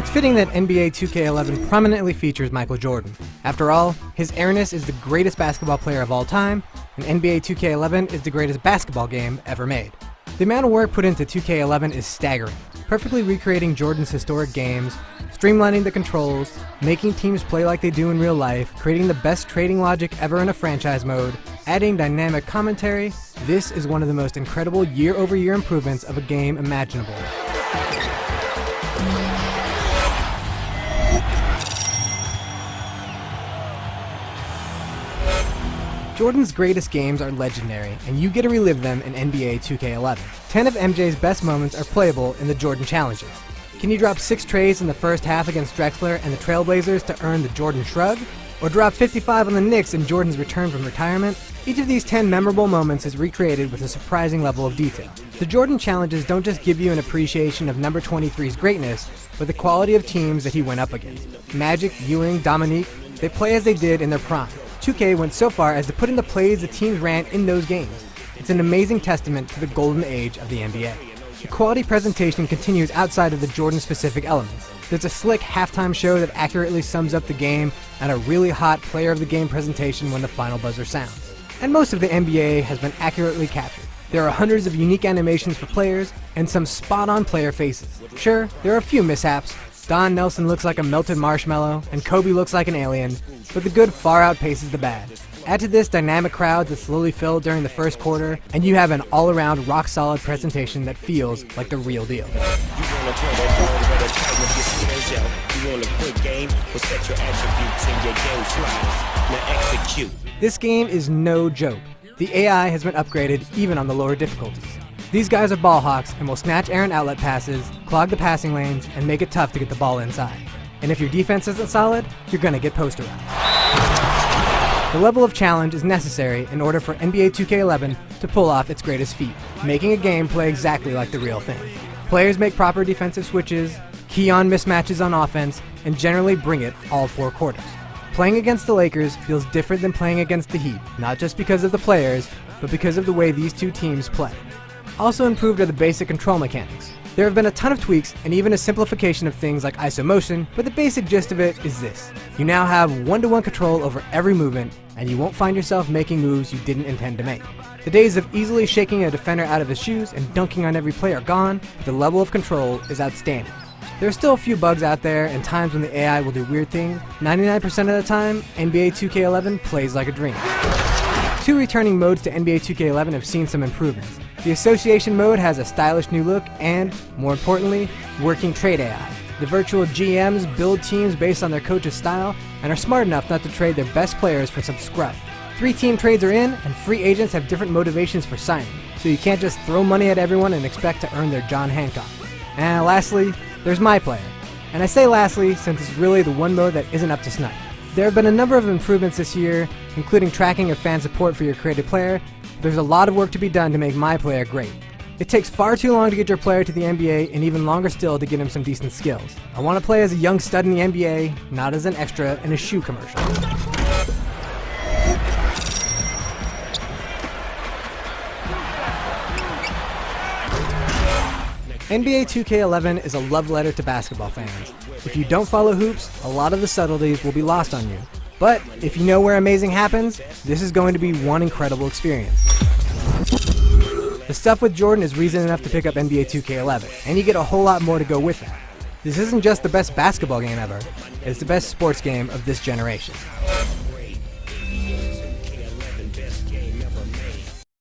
It's fitting that NBA 2K11 prominently features Michael Jordan. After all, his airness is the greatest basketball player of all time, and NBA 2K11 is the greatest basketball game ever made. The amount of work put into 2K11 is staggering, perfectly recreating Jordan's historic games, streamlining the controls, making teams play like they do in real life, creating the best trading logic ever in a franchise mode, adding dynamic commentary. This is one of the most incredible year-over-year improvements of a game imaginable. Jordan's greatest games are legendary, and you get to relive them in NBA 2K11. 10 of MJ's best moments are playable in the Jordan Challenges. Can you drop 6 trays in the first half against Drexler and the Trailblazers to earn the Jordan Shrug? Or drop 55 on the Knicks in Jordan's return from retirement? Each of these 10 memorable moments is recreated with a surprising level of detail. The Jordan Challenges don't just give you an appreciation of number 23's greatness, but the quality of teams that he went up against. Magic, Ewing, Dominique, they play as they did in their prime. 2K went so far as to put in the plays the teams ran in those games. It's an amazing testament to the golden age of the NBA. The quality presentation continues outside of the Jordan-specific elements. There's a slick halftime show that accurately sums up the game, and a really hot player of the game presentation when the final buzzer sounds. And most of the NBA has been accurately captured. There are hundreds of unique animations for players, and some spot-on player faces. Sure, there are a few mishaps. Don Nelson looks like a melted marshmallow, and Kobe looks like an alien, but the good far outpaces the bad. Add to this dynamic crowds that slowly fill during the first quarter, and you have an all-around rock-solid presentation that feels like the real deal. This game is no joke. The AI has been upgraded even on the lower difficulties. These guys are ball hawks and will snatch errant outlet passes, clog the passing lanes, and make it tough to get the ball inside. And if your defense isn't solid, you're gonna get posterized. The level of challenge is necessary in order for NBA 2K11 to pull off its greatest feat, making a game play exactly like the real thing. Players make proper defensive switches, key on mismatches on offense, and generally bring it all 4 quarters. Playing against the Lakers feels different than playing against the Heat, not just because of the players, but because of the way these two teams play. Also improved are the basic control mechanics. There have been a ton of tweaks and even a simplification of things like ISO motion, but the basic gist of it is this. You now have one-to-one control over every movement, and you won't find yourself making moves you didn't intend to make. The days of easily shaking a defender out of his shoes and dunking on every play are gone, but the level of control is outstanding. There are still a few bugs out there and times when the AI will do weird things. 99% of the time, NBA 2K11 plays like a dream. 2 returning modes to NBA 2K11 have seen some improvements. The Association mode has a stylish new look and, more importantly, working trade AI. The virtual GMs build teams based on their coach's style and are smart enough not to trade their best players for some scrub. 3-team trades are in, and free agents have different motivations for signing, so you can't just throw money at everyone and expect to earn their John Hancock. And lastly, there's My Player. And I say lastly since it's really the one mode that isn't up to snuff. There have been a number of improvements this year, including tracking of fan support for your created player. There's a lot of work to be done to make My Player great. It takes far too long to get your player to the NBA and even longer still to get him some decent skills. I want to play as a young stud in the NBA, not as an extra in a shoe commercial. NBA 2K11 is a love letter to basketball fans. If you don't follow hoops, a lot of the subtleties will be lost on you. But if you know where amazing happens, this is going to be one incredible experience. The stuff with Jordan is reason enough to pick up NBA 2K11, and you get a whole lot more to go with that. This isn't just the best basketball game ever, it's the best sports game of this generation.